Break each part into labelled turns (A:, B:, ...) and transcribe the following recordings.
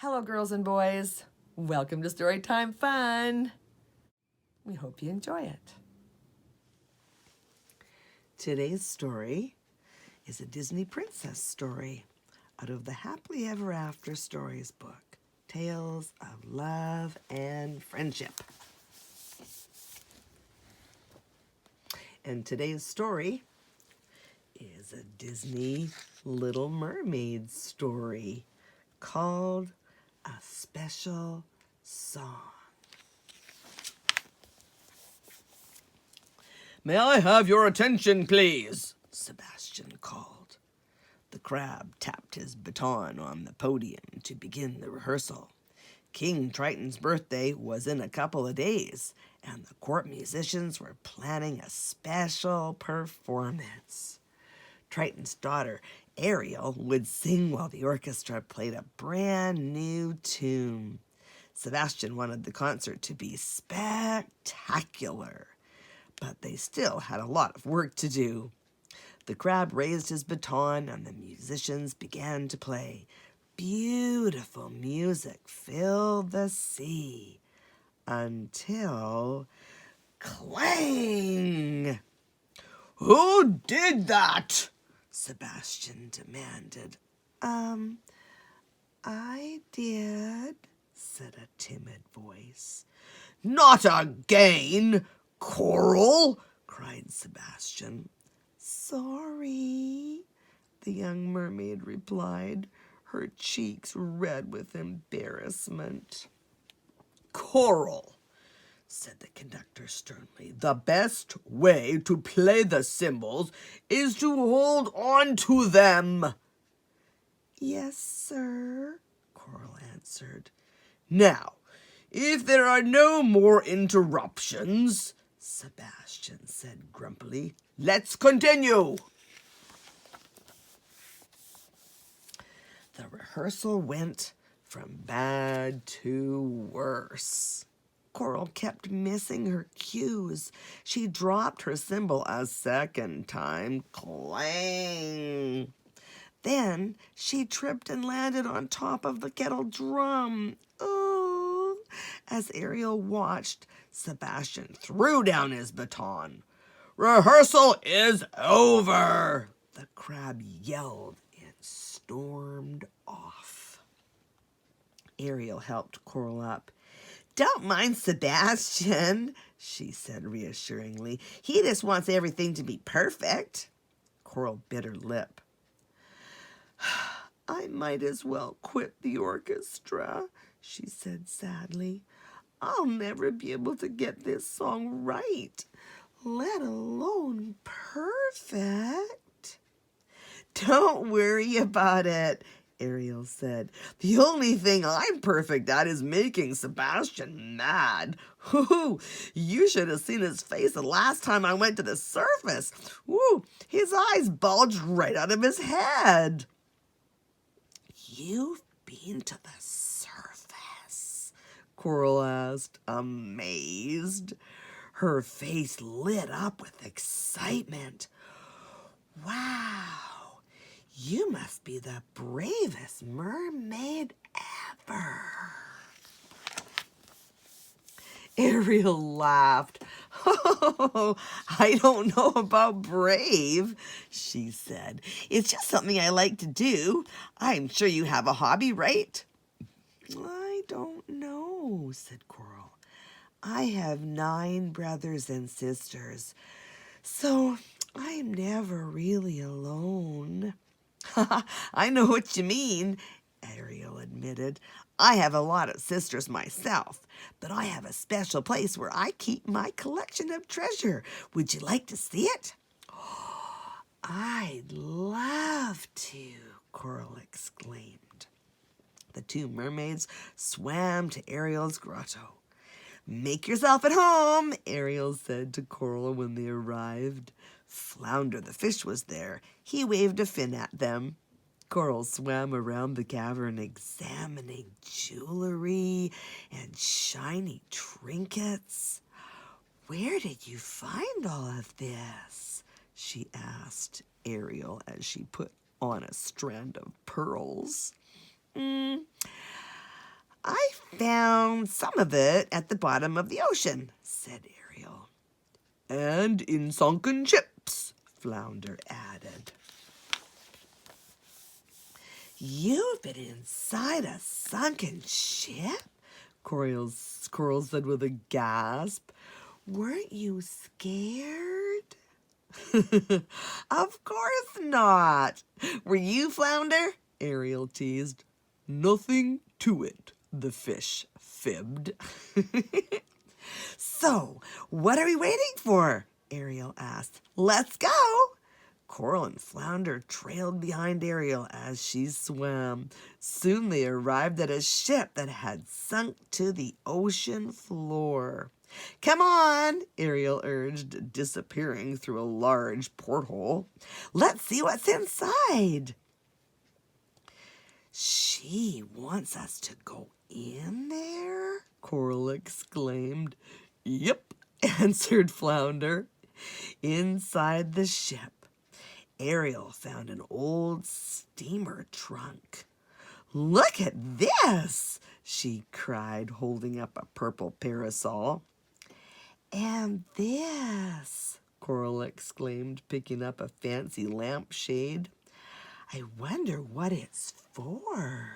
A: Hello, girls and boys. Welcome to Storytime Fun. We hope you enjoy it. Today's story is a Disney princess story out of the Happily Ever After Stories book, Tales of Love and Friendship. And today's story is a Disney Little Mermaid story called A Special Song. "May I have your attention, please?" Sebastian called. The crab tapped his baton on the podium to begin the rehearsal. King Triton's birthday was in a couple of days, and the court musicians were planning a special performance. Triton's daughter, Ariel, would sing while the orchestra played a brand new tune. Sebastian wanted the concert to be spectacular, but they still had a lot of work to do. The crab raised his baton and the musicians began to play. Beautiful music filled the sea until clang! "Who did that?" Sebastian demanded. I did," said a timid voice. "Not again, Coral!" cried Sebastian. "Sorry," the young mermaid replied, her cheeks red with embarrassment. "Coral," said the conductor sternly, "the best way to play the cymbals is to hold on to them." "Yes, sir," Coral answered. "Now, if there are no more interruptions," Sebastian said grumpily, "let's continue." The rehearsal went from bad to worse. Coral kept missing her cues. She dropped her cymbal a second time. Clang! Then she tripped and landed on top of the kettle drum. Oh! As Ariel watched, Sebastian threw down his baton. "Rehearsal is over!" the crab yelled and stormed off. Ariel helped Coral up. "Don't mind Sebastian," she said reassuringly. "He just wants everything to be perfect." Coral bit her lip. "I might as well quit the orchestra," she said sadly. "I'll never be able to get this song right, let alone perfect." "Don't worry about it," Ariel said. "The only thing I'm perfect at is making Sebastian mad. Woo, you should have seen his face the last time I went to the surface. Woo, his eyes bulged right out of his head." "You've been to the surface?" Coral asked, amazed. Her face lit up with excitement. "Wow, you must be the bravest mermaid ever." Ariel laughed. "Oh, I don't know about brave," she said. "It's just something I like to do. I'm sure you have a hobby, right?" "I don't know," said Coral. "I have 9 brothers and sisters, so I'm never really alone." "I know what you mean," Ariel admitted. "I have a lot of sisters myself, but I have a special place where I keep my collection of treasure. Would you like to see it?" "I'd love to," Coral exclaimed. The 2 mermaids swam to Ariel's grotto. "Make yourself at home," Ariel said to Coral when they arrived. Flounder the fish was there. He waved a fin at them. Coral swam around the cavern examining jewelry and shiny trinkets. "Where did you find all of this?" she asked Ariel as she put on a strand of pearls. found some of it at the bottom of the ocean, said Ariel. And in sunken ships, Flounder added. You've been inside a sunken ship? Coral said with a gasp. Weren't you scared? Of course not. Were you, Flounder? Ariel teased. Nothing to it, the fish fibbed. So, what are we waiting for? Ariel asked. Let's go. Coral and Flounder trailed behind Ariel as she swam. Soon they arrived at a ship that had sunk to the ocean floor. Come on, Ariel urged, disappearing through a large porthole. Let's see what's inside. She wants us to go in there? Coral exclaimed. Yep, answered Flounder. Inside the ship, Ariel found an old steamer trunk. Look at this, she cried, holding up a purple parasol. And this, Coral exclaimed, picking up a fancy lampshade. I wonder what it's for.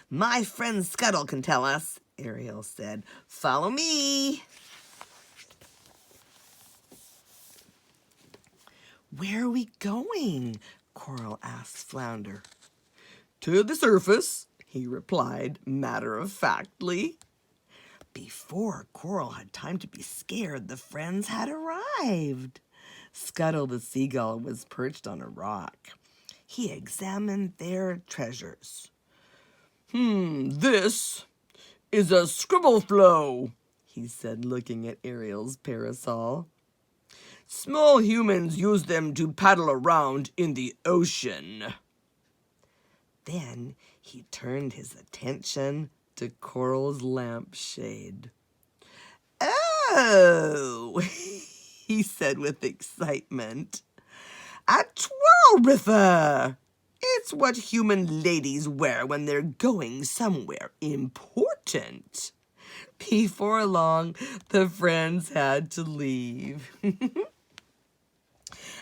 A: My friend Scuttle can tell us, Ariel said. Follow me. Where are we going? Coral asked Flounder. To the surface, he replied matter-of-factly. Before Coral had time to be scared, the friends had arrived. Scuttle the seagull was perched on a rock. He examined their treasures. This is a scribble flow, he said, looking at Ariel's parasol. Small humans use them to paddle around in the ocean. Then he turned his attention to Coral's lampshade. Oh, he said with excitement. A twirl-riffer! It's what human ladies wear when they're going somewhere important. Before long, the friends had to leave.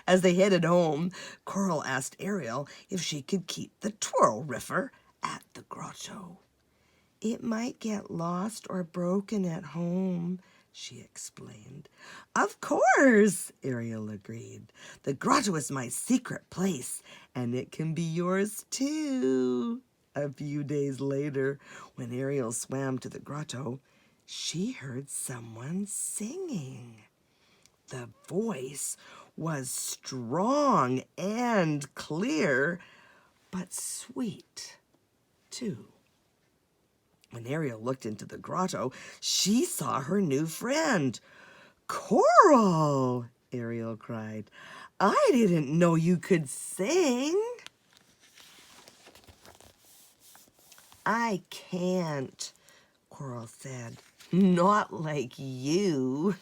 A: As they headed home, Coral asked Ariel if she could keep the twirl-riffer at the grotto. It might get lost or broken at home, she explained. Of course, Ariel agreed. The grotto is my secret place, and it can be yours too. A few days later, when Ariel swam to the grotto, she heard someone singing. The voice was strong and clear, but sweet, too. When Ariel looked into the grotto, she saw her new friend. Coral, Ariel cried. I didn't know you could sing. I can't, Coral said. Not like you.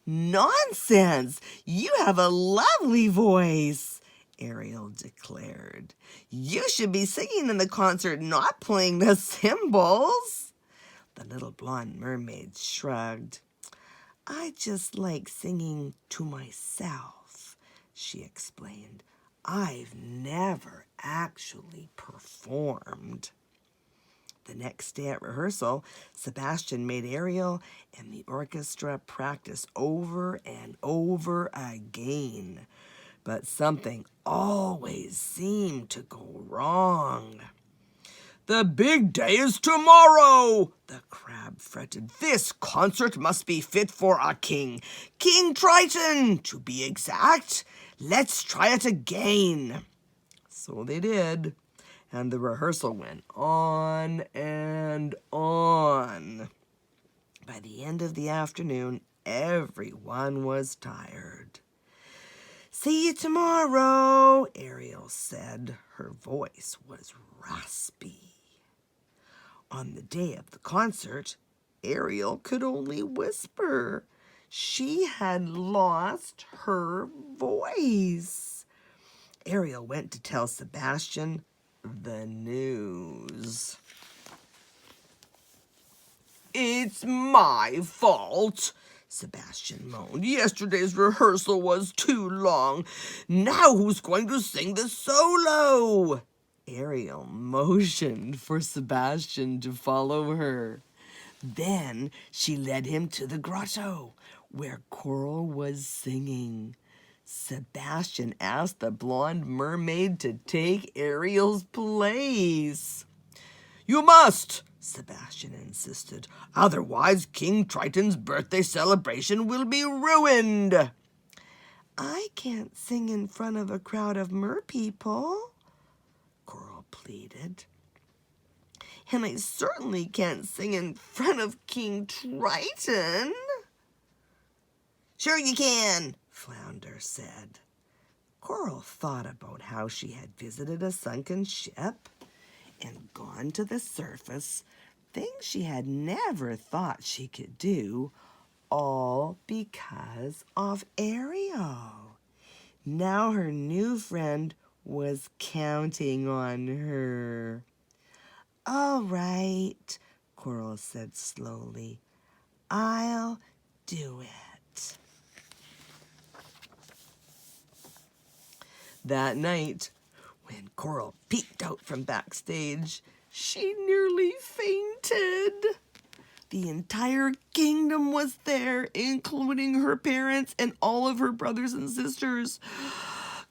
A: Nonsense! You have a lovely voice, Ariel declared. You should be singing in the concert, not playing the cymbals. The little blonde mermaid shrugged. I just like singing to myself, she explained. I've never actually performed. The next day at rehearsal, Sebastian made Ariel and the orchestra practice over and over again. But something always seemed to go wrong. The big day is tomorrow, the crab fretted. This concert must be fit for a king. King Triton, to be exact. Let's try it again. So they did. And the rehearsal went on and on. By the end of the afternoon, everyone was tired. See you tomorrow, Ariel said. Her voice was raspy. On the day of the concert, Ariel could only whisper. She had lost her voice. Ariel went to tell Sebastian, the news. "It's my fault," Sebastian moaned. "Yesterday's rehearsal was too long. Now who's going to sing the solo?" Ariel motioned for Sebastian to follow her. Then she led him to the grotto, where Coral was singing. Sebastian asked the blonde mermaid to take Ariel's place. "You must," Sebastian insisted. "Otherwise, King Triton's birthday celebration will be ruined." "I can't sing in front of a crowd of merpeople," Coral pleaded. "And I certainly can't sing in front of King Triton." "Sure you can," Flounder said. Coral thought about how she had visited a sunken ship and gone to the surface, things she had never thought she could do, all because of Ariel. Now her new friend was counting on her. "All right," Coral said slowly. "I'll do it." That night, when Coral peeked out from backstage, she nearly fainted. The entire kingdom was there, including her parents and all of her brothers and sisters.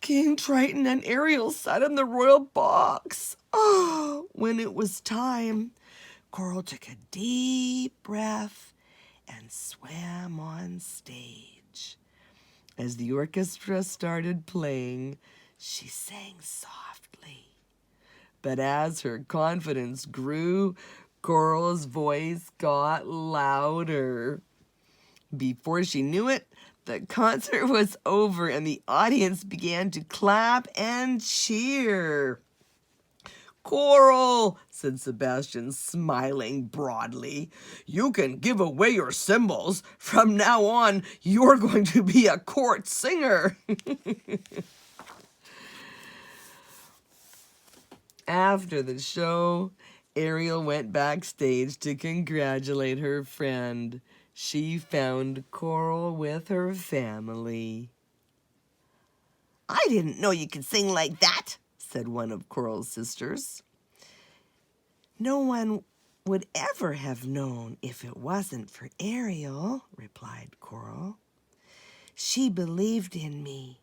A: King Triton and Ariel sat in the royal box. When it was time, Coral took a deep breath and swam on stage. As the orchestra started playing, she sang softly. But as her confidence grew, Coral's voice got louder. Before she knew it, the concert was over and the audience began to clap and cheer. "Coral," said Sebastian, smiling broadly, "you can give away your cymbals. From now on, you're going to be a court singer." After the show, Ariel went backstage to congratulate her friend. She found Coral with her family. "I didn't know you could sing like that," said one of Coral's sisters. "No one would ever have known if it wasn't for Ariel," replied Coral. "She believed in me,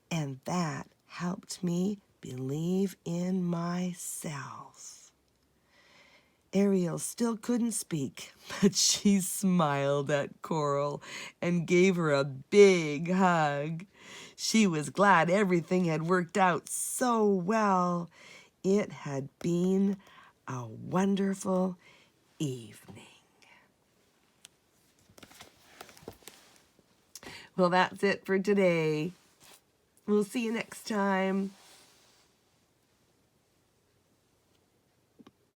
A: and that helped me believe in myself." Ariel still couldn't speak, but she smiled at Coral and gave her a big hug. She was glad everything had worked out so well. It had been a wonderful evening. Well, that's it for today. We'll see you next time.